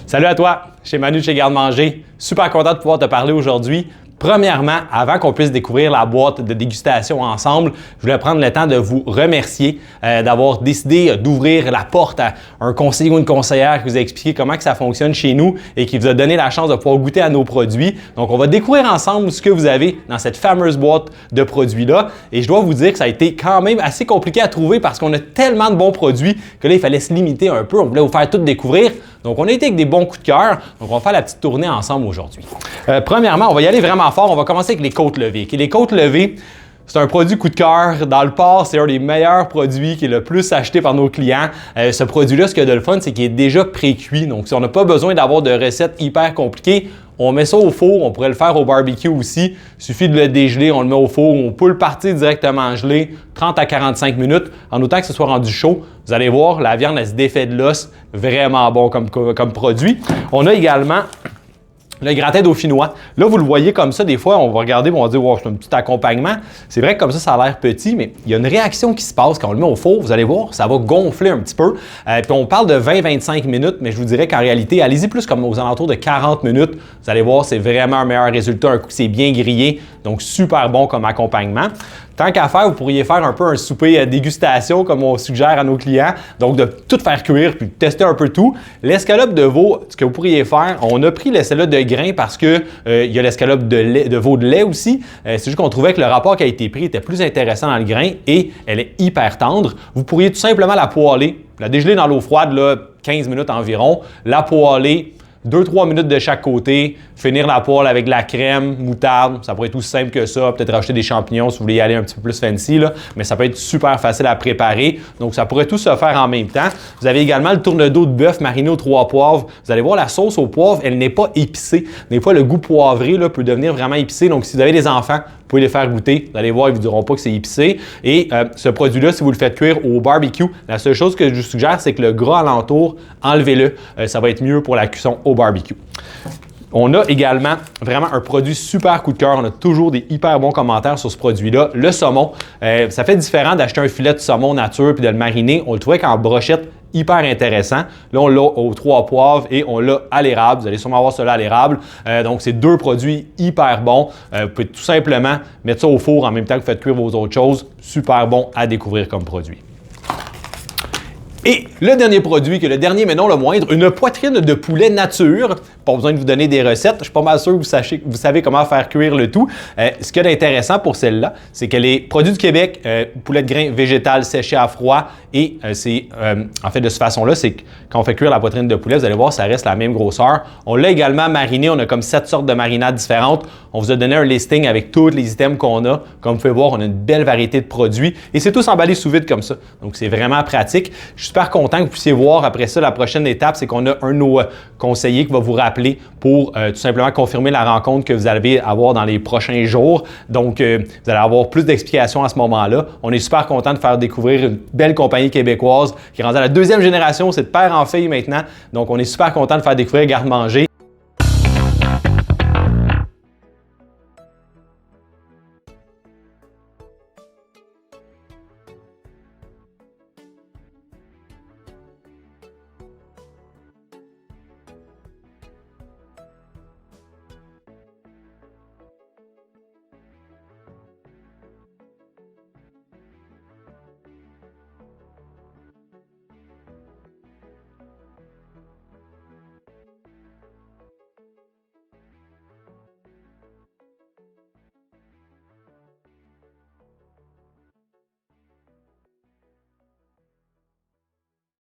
Salut à toi, c'est Manu de chez Garde-Manger. Super content de pouvoir te parler aujourd'hui. Premièrement, avant qu'on puisse découvrir la boîte de dégustation ensemble, je voulais prendre le temps de vous remercier d'avoir décidé d'ouvrir la porte à un conseiller ou une conseillère qui vous a expliqué comment que ça fonctionne chez nous et qui vous a donné la chance de pouvoir goûter à nos produits. Donc, on va découvrir ensemble ce que vous avez dans cette fameuse boîte de produits-là. Et je dois vous dire que ça a été quand même assez compliqué à trouver parce qu'on a tellement de bons produits que là, il fallait se limiter un peu. On voulait vous faire tout découvrir. Donc, on a été avec des bons coups de cœur. Donc, on va faire la petite tournée ensemble aujourd'hui. Premièrement, on va y aller vraiment fort. On va commencer avec les côtes levées. Les côtes levées, c'est un produit coup de cœur. Dans le port, c'est un des meilleurs produits qui est le plus acheté par nos clients. Ce produit-là, ce qu'il y a de le fun, c'est qu'il est déjà pré-cuit. Donc, si on n'a pas besoin d'avoir de recettes hyper compliquées, on met ça au four. On pourrait le faire au barbecue aussi. Il suffit de le dégeler, on le met au four. On peut le partir directement gelé, 30 à 45 minutes, en autant que ce soit rendu chaud. Vous allez voir, la viande, elle se défait de l'os. Vraiment bon comme produit. On a également le gratin dauphinois. Là, vous le voyez comme ça, des fois, on va regarder, on va dire, wow, c'est un petit accompagnement. C'est vrai que comme ça a l'air petit, mais il y a une réaction qui se passe quand on le met au four. Vous allez voir, ça va gonfler un petit peu. Puis on parle de 20-25 minutes, mais je vous dirais qu'en réalité, allez-y plus comme aux alentours de 40 minutes. Vous allez voir, c'est vraiment un meilleur résultat, un coup que c'est bien grillé. Donc, super bon comme accompagnement. Tant qu'à faire, vous pourriez faire un peu un souper dégustation comme on suggère à nos clients. Donc, de tout faire cuire puis tester un peu tout. L'escalope de veau, ce que vous pourriez faire, on a pris celle-là de grain parce que il y a l'escalope de veau de lait aussi. C'est juste qu'on trouvait que le rapport qui a été pris était plus intéressant dans le grain et elle est hyper tendre. Vous pourriez tout simplement la poêler, la dégeler dans l'eau froide, là, 15 minutes environ, la poêler, 2-3 minutes de chaque côté, finir la poêle avec de la crème, moutarde, ça pourrait être aussi simple que ça, peut-être rajouter des champignons si vous voulez y aller un petit peu plus fancy, là, mais ça peut être super facile à préparer, donc ça pourrait tout se faire en même temps. Vous avez également le tourne-dos de bœuf mariné aux 3 poivres. Vous allez voir, la sauce au poivre, elle n'est pas épicée. Des fois, le goût poivré là, peut devenir vraiment épicé, donc si vous avez des enfants, vous pouvez les faire goûter. Vous allez voir, ils ne vous diront pas que c'est épicé. Et ce produit-là, si vous le faites cuire au barbecue, la seule chose que je vous suggère, c'est que le gras alentour, enlevez-le. Ça va être mieux pour la cuisson au barbecue. On a également vraiment un produit super coup de cœur. On a toujours des hyper bons commentaires sur ce produit-là. Le saumon, ça fait différent d'acheter un filet de saumon nature puis de le mariner. On le trouvait qu'en brochette, hyper intéressant. Là, on l'a aux 3 poivres et on l'a à l'érable. Vous allez sûrement avoir cela à l'érable. Donc, c'est 2 produits hyper bons. Vous pouvez tout simplement mettre ça au four en même temps que vous faites cuire vos autres choses. Super bon à découvrir comme produit. Et le dernier produit, que le dernier mais non le moindre, une poitrine de poulet nature. Pas besoin de vous donner des recettes. Je suis pas mal sûr que vous savez comment faire cuire le tout. Ce qu'il y a d'intéressant pour celle-là, c'est qu'elle est produit du Québec, poulet de grain végétal séché à froid. Et en fait, de cette façon-là, c'est que quand on fait cuire la poitrine de poulet, vous allez voir, ça reste la même grosseur. On l'a également mariné. On a comme 7 sortes de marinades différentes. On vous a donné un listing avec tous les items qu'on a. Comme vous pouvez voir, on a une belle variété de produits. Et c'est tous emballé sous vide comme ça. Donc, c'est vraiment pratique. Je suis super content que vous puissiez voir après ça, la prochaine étape, c'est qu'on a un de nos conseillers qui va vous rappeler pour tout simplement confirmer la rencontre que vous allez avoir dans les prochains jours. Donc, vous allez avoir plus d'explications à ce moment-là. On est super content de faire découvrir une belle compagnie québécoise qui est rendue à la 2e génération. C'est de père en fille maintenant. Donc, on est super content de faire découvrir Garde-Manger